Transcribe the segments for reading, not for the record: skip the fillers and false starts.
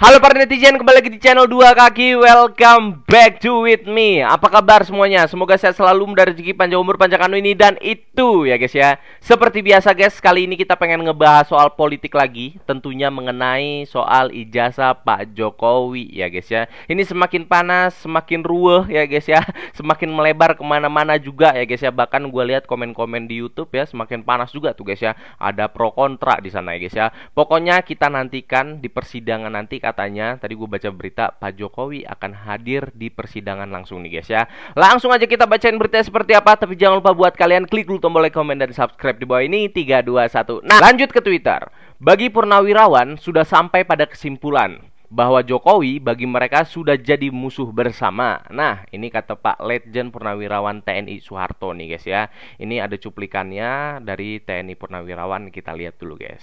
Halo para netizen, kembali lagi di channel Dua Kaki. Welcome back to with me. Apa kabar semuanya? Semoga sehat selalu, mudah rezeki, panjang umur, panjang anu ini dan itu ya guys ya. Seperti biasa guys, kali ini kita pengen ngebahas soal politik lagi. Tentunya mengenai soal ijazah Pak Jokowi ya guys ya. Ini semakin panas, semakin ruweh ya guys ya. Semakin melebar kemana-mana juga ya guys ya. Bahkan gue lihat komen-komen di YouTube ya, semakin panas juga tuh guys ya. Ada pro kontra di sana ya guys ya. Pokoknya kita nantikan di persidangan nanti. Katanya tadi gue baca berita Pak Jokowi akan hadir di persidangan langsung nih guys ya. Langsung aja kita bacain berita seperti apa. Tapi jangan lupa buat kalian klik dulu tombol like, komen, dan subscribe di bawah ini. 3, 2, 1. Nah lanjut ke Twitter. Bagi Purnawirawan sudah sampai pada kesimpulan bahwa Jokowi bagi mereka sudah jadi musuh bersama. Nah ini kata Pak Letjen Purnawirawan TNI Soeharto nih guys ya. Ini ada cuplikannya dari TNI Purnawirawan. Kita lihat dulu guys.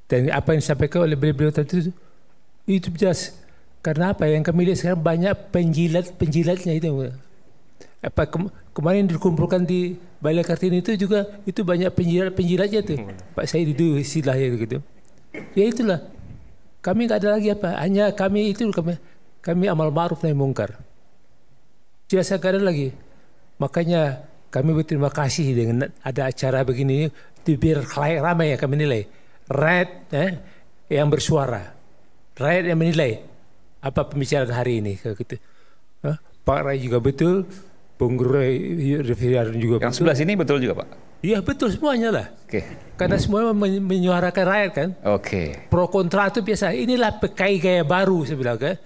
Dan apa yang disampaikan oleh beliau tadi itu jelas. Karena apa yang kami lihat sekarang banyak penjilatnya itu. Apa kemarin dikumpulkan di Balai Kartini itu juga itu banyak penjilatnya tuh. Pak Said itu istilahnya gitu. Ya itulah. Kami nggak ada lagi apa. Hanya kami amal ma'ruf nahi mungkar. Biasa nggak ada lagi. Makanya kami berterima kasih dengan ada acara begini. Biar ramai ya kami nilai. Rakyat yang bersuara. Rakyat yang menilai apa pembicaraan hari ini gitu. Pak Rai juga betul, Bung Rai Rifrian juga betul. Yang sebelah sini betul juga Pak? Iya betul semuanya lah. Oke. Karena semua menyuarakan rakyat kan. Oke. Pro kontra itu biasa. Inilah PKI gaya baru saya bilang kan.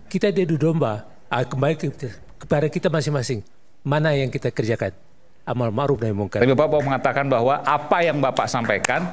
Kita diadu domba. Kembali kepada kita masing-masing. Mana yang kita kerjakan? Amal ma'ruf nahi mungkar. Tapi Bapak mau mengatakan bahwa apa yang Bapak sampaikan,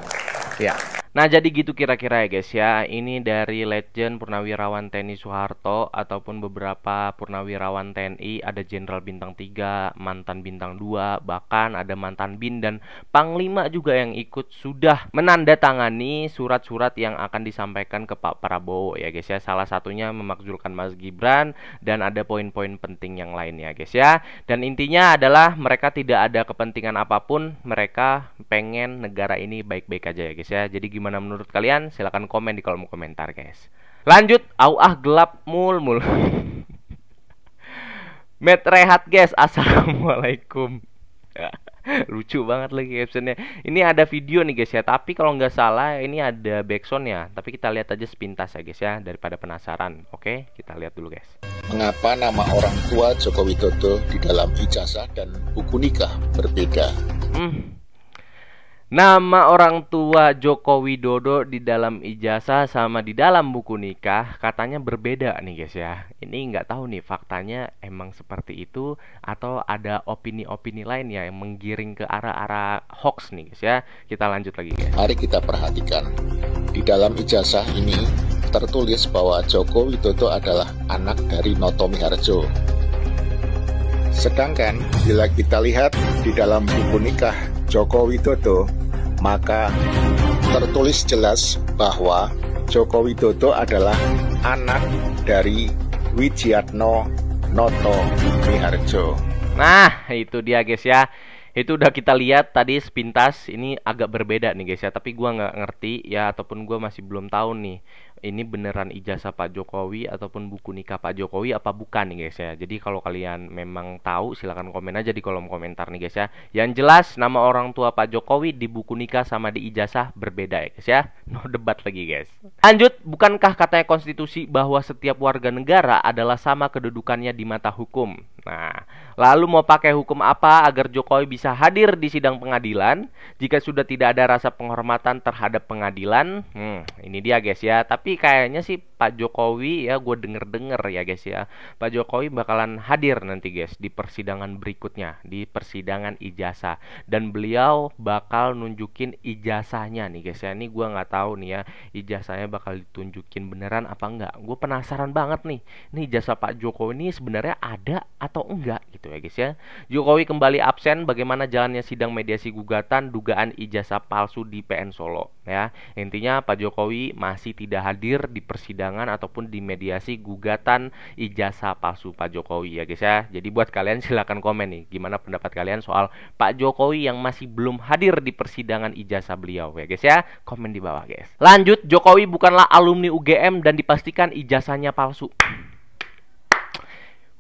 ya. Nah jadi gitu kira-kira ya guys ya. Ini dari Letjen Purnawirawan TNI Soeharto ataupun beberapa purnawirawan TNI. Ada Jenderal Bintang 3, mantan Bintang 2, bahkan ada mantan Bin dan Panglima juga yang ikut sudah menandatangani surat-surat yang akan disampaikan ke Pak Prabowo ya guys ya. Salah satunya memakzulkan Mas Gibran dan ada poin-poin penting yang lain ya guys ya. Dan intinya adalah mereka tidak ada kepentingan apapun. Mereka pengen negara ini baik-baik aja ya guys ya. Jadi gimana menurut kalian? Silahkan komen di kolom komentar guys. Lanjut. Gelap mul. Met rehat guys. Assalamualaikum. Lucu banget lagi captionnya. Ini ada video nih guys ya. Tapi kalau nggak salah ini ada backsoundnya. Tapi kita lihat aja sepintas ya guys ya. Daripada penasaran. Oke kita lihat dulu guys. Mengapa nama orang tua Joko Widodo di dalam ijazah dan buku nikah berbeda? Nama orang tua Joko Widodo di dalam ijazah sama di dalam buku nikah katanya berbeda nih guys ya. Ini nggak tahu nih faktanya emang seperti itu atau ada opini-opini lain ya yang menggiring ke arah-arah hoax nih guys ya. Kita lanjut lagi guys. Mari kita perhatikan. Di dalam ijazah ini tertulis bahwa Joko Widodo adalah anak dari Noto Miharjo. Sedangkan bila kita lihat di dalam buku nikah Joko Widodo, maka tertulis jelas bahwa Joko Widodo adalah anak dari Wijiatno Noto Miharjo. Nah itu dia guys ya. Itu udah kita lihat tadi sepintas. Ini agak berbeda nih guys ya. Tapi gua nggak ngerti ya, ataupun gua masih belum tahu nih ini beneran ijazah Pak Jokowi ataupun buku nikah Pak Jokowi apa bukan nih guys ya. Jadi kalau kalian memang tahu silahkan komen aja di kolom komentar nih guys ya. Yang jelas nama orang tua Pak Jokowi di buku nikah sama di ijazah berbeda ya guys ya. No debat lagi guys. Lanjut. Bukankah katanya konstitusi bahwa setiap warga negara adalah sama kedudukannya di mata hukum? Nah lalu mau pakai hukum apa agar Jokowi bisa hadir di sidang pengadilan jika sudah tidak ada rasa penghormatan terhadap pengadilan? Ini dia guys ya. Tapi kayaknya sih Pak Jokowi ya, gue denger-denger ya guys ya, Pak Jokowi bakalan hadir nanti guys di persidangan berikutnya, di persidangan ijazah, dan beliau bakal nunjukin ijazahnya nih guys ya. Ini gue nggak tahu nih ya ijazahnya bakal ditunjukin beneran apa enggak. Gue penasaran banget nih, ini ijazah Pak Jokowi ini sebenarnya ada atau enggak gitu ya guys ya. Jokowi kembali absen. Bagaimana jalannya sidang mediasi gugatan dugaan ijazah palsu di PN Solo ya. Intinya Pak Jokowi masih tidak hadir di persidangan persidangan ataupun di mediasi gugatan ijazah palsu Pak Jokowi ya guys ya. Jadi buat kalian silahkan komen nih, gimana pendapat kalian soal Pak Jokowi yang masih belum hadir di persidangan ijazah beliau ya guys ya. Komen di bawah guys. Lanjut, Jokowi bukanlah alumni UGM dan dipastikan ijazahnya palsu.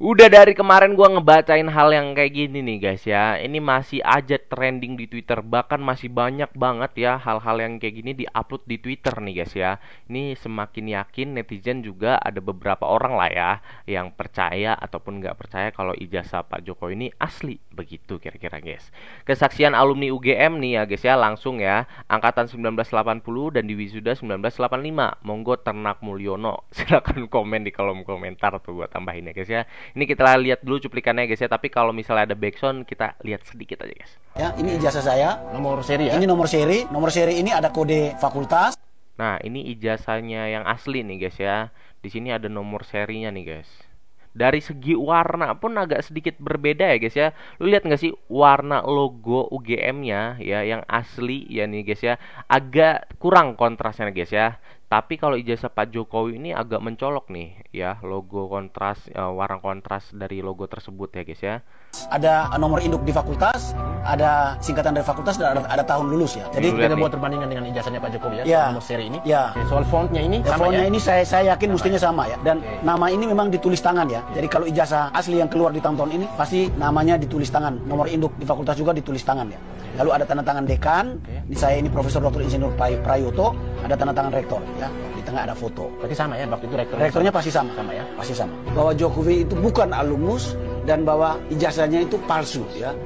Udah dari kemarin gua ngebacain hal yang kayak gini nih guys ya. Ini masih aja trending di Twitter. Bahkan masih banyak banget ya hal-hal yang kayak gini diupload di Twitter nih guys ya. Ini semakin yakin netizen juga ada beberapa orang lah ya yang percaya ataupun nggak percaya kalau ijazah Pak Jokowi ini asli. Begitu kira-kira guys. Kesaksian alumni UGM nih ya guys ya, langsung ya. Angkatan 1980 dan di wisuda 1985. Monggo Ternak Mulyono. Silahkan komen di kolom komentar tuh gua tambahin ya guys ya. Ini kita lihat dulu cuplikannya guys ya, tapi kalau misalnya ada backsound kita lihat sedikit aja guys. Ya, ini ijazah saya, Nomor seri ya? ini nomor seri ini ada kode fakultas. Nah, ini ijazahnya yang asli nih guys ya. Di sini ada nomor serinya nih guys. Dari segi warna pun agak sedikit berbeda ya guys ya. Lu lihat nggak sih warna logo UGM-nya ya yang asli ya nih guys ya. Agak kurang kontrasnya guys ya. Tapi kalau ijazah Pak Jokowi ini agak mencolok nih ya, logo kontras, warna kontras dari logo tersebut ya guys ya. Ada nomor induk di fakultas, ada singkatan dari fakultas, dan ada tahun lulus ya. Lihat Jadi kita nih. buat perbandingan dengan ijazahnya Pak Jokowi ya, Ya. soal nomor seri ini. Ya. Oke, soal fontnya ini Ya, sama fontnya ya? ini saya yakin mestinya sama ya. Dan Oke. nama ini memang ditulis tangan ya. Jadi kalau ijazah asli yang keluar di tahun-tahun ini pasti namanya ditulis tangan. Nomor induk di fakultas juga ditulis tangan ya. Lalu ada tanda tangan dekan. Ini saya ini Profesor Dr. Insinyur Prayoto. Ada tanda tangan rektor ya. Di tengah ada foto. Berarti sama ya, waktu itu Rektornya pasti sama. Sama ya? Pasti sama. Bahwa Jokowi itu bukan alumnus dan bahwa ijazahnya itu palsu ya.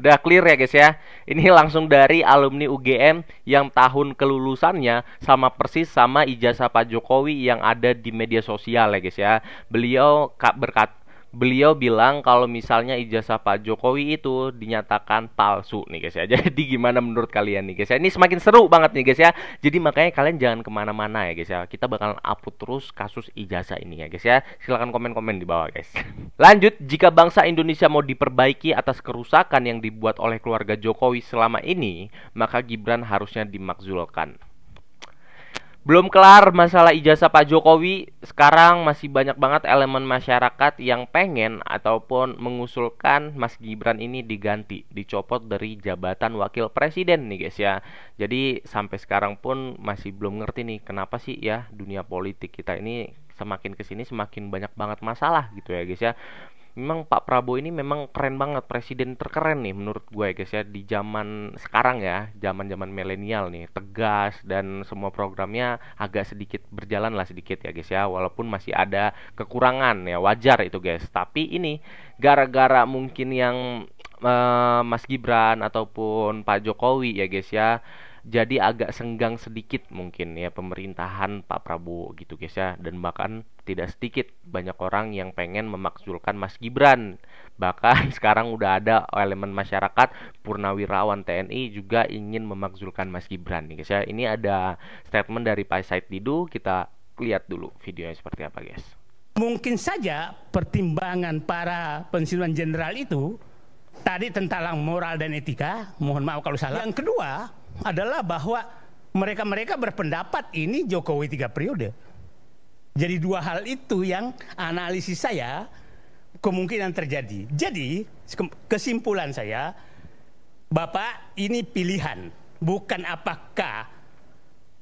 Udah clear ya guys ya. Ini langsung dari alumni UGM yang tahun kelulusannya sama persis sama ijazah Pak Jokowi yang ada di media sosial ya guys ya. Beliau bilang kalau misalnya ijazah Pak Jokowi itu dinyatakan palsu nih guys ya. Jadi gimana menurut kalian nih guys ya? Ini semakin seru banget nih guys ya. Jadi makanya kalian jangan kemana-mana ya guys ya. Kita bakalan upload terus kasus ijazah ini ya guys ya. Silahkan komen-komen di bawah guys. Lanjut, jika bangsa Indonesia mau diperbaiki atas kerusakan yang dibuat oleh keluarga Jokowi selama ini, maka Gibran harusnya dimakzulkan. Belum kelar masalah ijazah Pak Jokowi, sekarang masih banyak banget elemen masyarakat yang pengen ataupun mengusulkan Mas Gibran ini diganti, dicopot dari jabatan wakil presiden nih guys ya. Jadi sampai sekarang pun masih belum ngerti nih kenapa sih ya dunia politik kita ini semakin kesini semakin banyak banget masalah gitu ya guys ya. Memang Pak Prabowo ini memang keren banget, presiden terkeren nih menurut gue ya guys ya di zaman sekarang ya, zaman milenial nih, tegas dan semua programnya agak sedikit berjalan lah sedikit ya guys ya, walaupun masih ada kekurangan ya, wajar itu guys. Tapi ini gara-gara mungkin yang Mas Gibran ataupun Pak Jokowi ya guys ya, jadi agak senggang sedikit mungkin ya pemerintahan Pak Prabowo gitu guys ya. Dan bahkan tidak sedikit banyak orang yang pengen memakzulkan Mas Gibran. Bahkan sekarang udah ada elemen masyarakat Purnawirawan TNI juga ingin memakzulkan Mas Gibran nih guys ya. Ini ada statement dari Pak Said Didu, kita lihat dulu videonya seperti apa guys. Mungkin saja pertimbangan para pensiunan jenderal itu tadi tentang moral dan etika, mohon maaf kalau salah. Yang kedua adalah bahwa mereka berpendapat ini Jokowi 3 periode. Jadi dua hal itu yang analisis saya kemungkinan terjadi. Jadi kesimpulan saya, Bapak ini pilihan, bukan apakah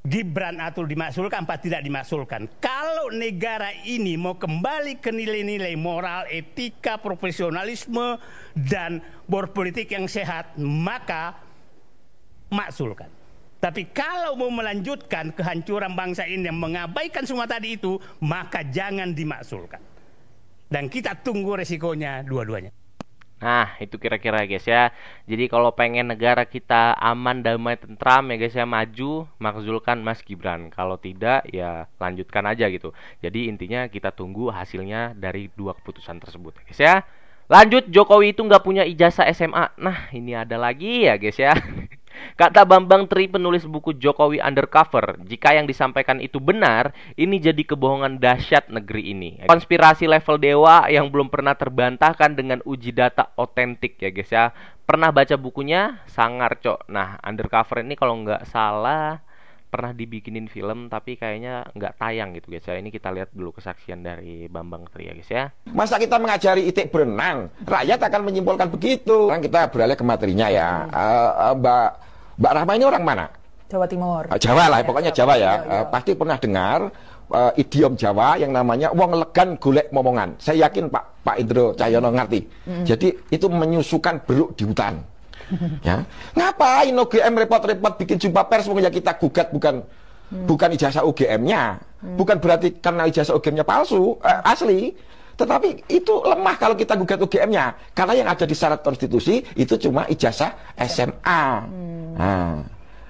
Gibran atau dimaksulkan apa tidak dimaksulkan. Kalau negara ini mau kembali ke nilai-nilai moral, etika, profesionalisme dan berpolitik yang sehat, maka maksulkan. Tapi kalau mau melanjutkan kehancuran bangsa ini yang mengabaikan semua tadi itu, maka jangan dimaksulkan. Dan kita tunggu resikonya dua-duanya. Nah, itu kira-kira guys ya. Jadi kalau pengen negara kita aman, damai, tentram ya guys ya, maju, makzulkan Mas Gibran. Kalau tidak ya lanjutkan aja gitu. Jadi intinya kita tunggu hasilnya dari dua keputusan tersebut ya guys ya. Lanjut, Jokowi itu nggak punya ijazah SMA. Nah, ini ada lagi ya guys ya. Kata Bambang Tri, penulis buku Jokowi Undercover, jika yang disampaikan itu benar, ini jadi kebohongan dahsyat negeri ini. Konspirasi level dewa yang belum pernah terbantahkan dengan uji data otentik ya guys ya. Pernah baca bukunya? Sangar cok. Nah, Undercover ini kalau nggak salah pernah dibikinin film tapi kayaknya nggak tayang gitu guys ya. Ini kita lihat dulu kesaksian dari Bambang Tri ya guys ya. Masa kita mengajari itik berenang, rakyat akan menyimpulkan begitu. Sekarang kita beralih ke materinya ya. Mbak Rahma ini orang mana? Jawa Timur. Jawa lah, pokoknya Jawa ya. Pasti pernah dengar idiom Jawa yang namanya wong legan golek momongan. Saya yakin Pak Indro Cahyono ngerti. Jadi itu menyusukan beruk di hutan. Ya, ngapain UGM repot-repot bikin jumpa pers? Pokoknya kita gugat bukan ijazah UGM-nya, bukan berarti karena ijazah UGM-nya palsu, asli. Tetapi itu lemah kalau kita gugat UGM-nya, karena yang ada di syarat konstitusi itu cuma ijazah SMA. Nah,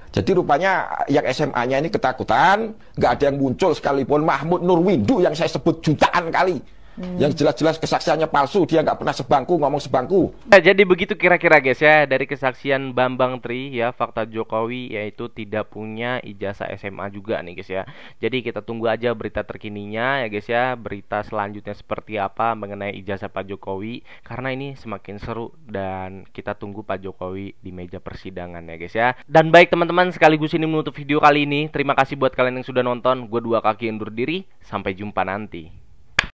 jadi rupanya yang SMA-nya ini ketakutan, nggak ada yang muncul sekalipun Mahmud Nurwindu yang saya sebut jutaan kali. Yang jelas-jelas kesaksiannya palsu, dia nggak pernah sebangku, ngomong sebangku. Nah, jadi begitu kira-kira guys ya, dari kesaksian Bambang Tri ya, fakta Jokowi yaitu tidak punya ijazah SMA juga nih guys ya. Jadi kita tunggu aja berita terkininya ya guys ya, berita selanjutnya seperti apa mengenai ijazah Pak Jokowi, karena ini semakin seru dan kita tunggu Pak Jokowi di meja persidangan ya guys ya. Dan baik teman-teman, sekaligus ini menutup video kali ini. Terima kasih buat kalian yang sudah nonton. Gue Dua Kaki undur diri, sampai jumpa nanti.